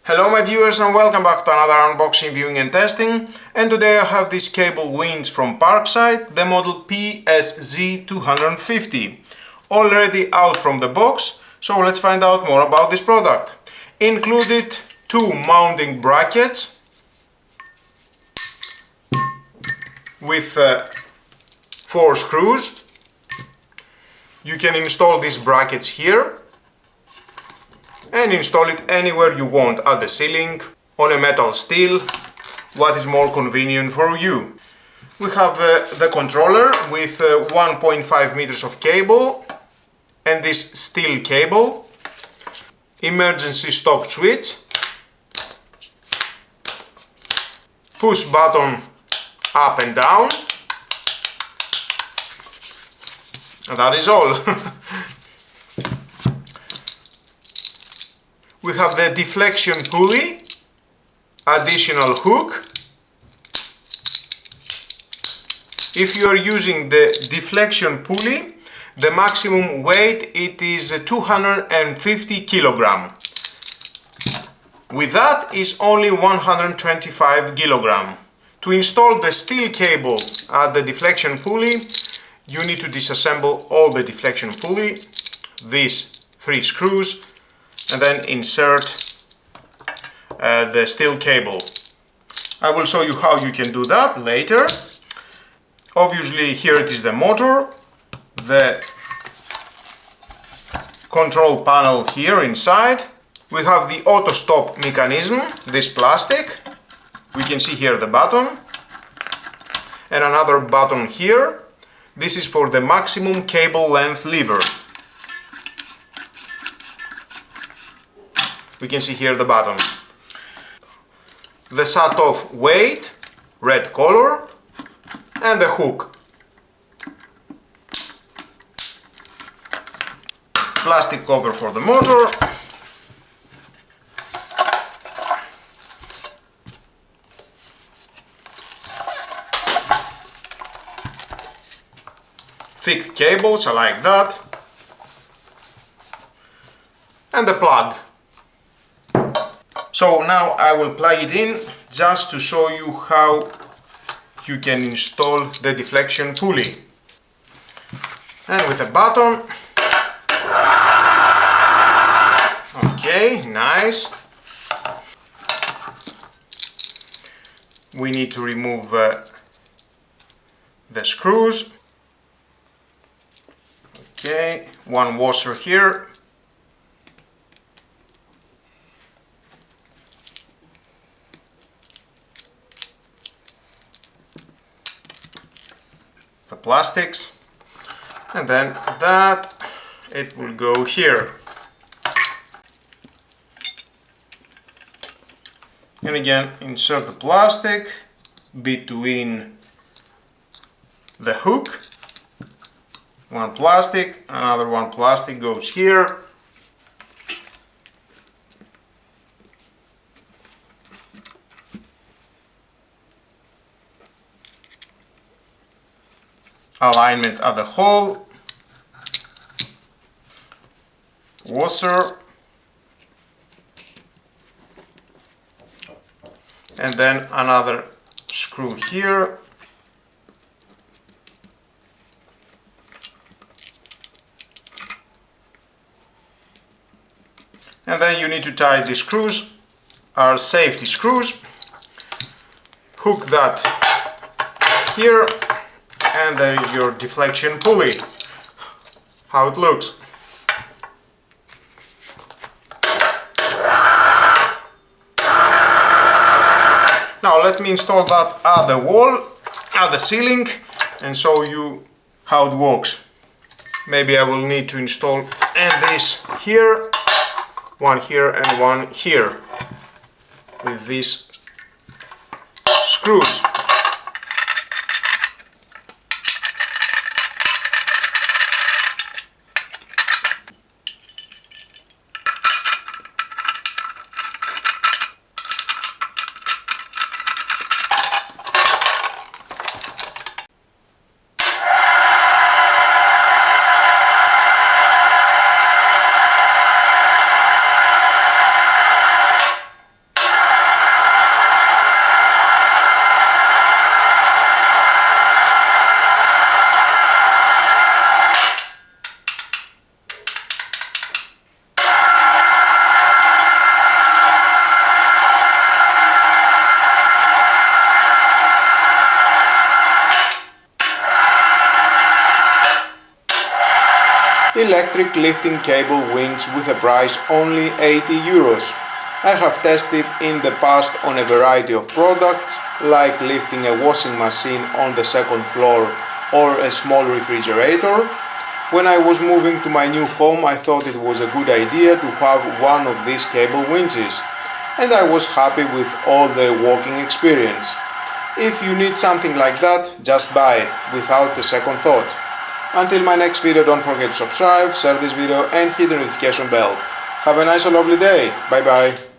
Hello my viewers and welcome back to another unboxing, viewing and testing, and today I have this cable winch from Parkside, the model PSZ 250, already out from the box, so let's find out more about this product. Included two mounting brackets with 4 screws. You can install these brackets here and install it anywhere you want, at the ceiling, on a metal steel, what is more convenient for you. We have the controller with 1.5 meters of cable and this steel cable, emergency stop switch, push button up and down, and that is all. We have the deflection pulley, additional hook. If you are using the deflection pulley, the maximum weight it is 250 kilogram. With that is only 125 kilogram. To install the steel cable at the deflection pulley, you need to disassemble all the deflection pulley, these 3 screws, and then insert the steel cable. I will show you how you can do that later. Obviously here it is the motor, the control panel here inside. We have the auto stop mechanism, this plastic. We can see here the button and another button here. This is for the maximum cable length lever. We can see here the button. The shut-off weight, red color, and the hook. Plastic cover for the motor. Thick cables, I like that. And the plug. So now I will plug it in just to show you how you can install the deflection pulley. And with a button. Okay, nice. We need to remove the screws. Okay, one washer here. The plastics, and then that it will go here. And again, insert the plastic between the hook. One plastic, another one plastic goes here. Alignment at the hole, washer, and then another screw here. And then you need to tie the screws, are safety screws. Hook that here. And there is your deflection pulley. How it looks. Now let me install that at the wall, at the ceiling, and show you how it works. Maybe I will need to install this here, one here and one here, with these screws. electric lifting cable winch with a price only 80 euros. I have tested in the past on a variety of products, like lifting a washing machine on the second floor or a small refrigerator. When I was moving to my new home, I thought it was a good idea to have one of these cable winches, and I was happy with all the working experience. If you need something like that, just buy it without a second thought. Until my next video, don't forget to subscribe, share this video and hit the notification bell. Have a nice and lovely day. Bye bye.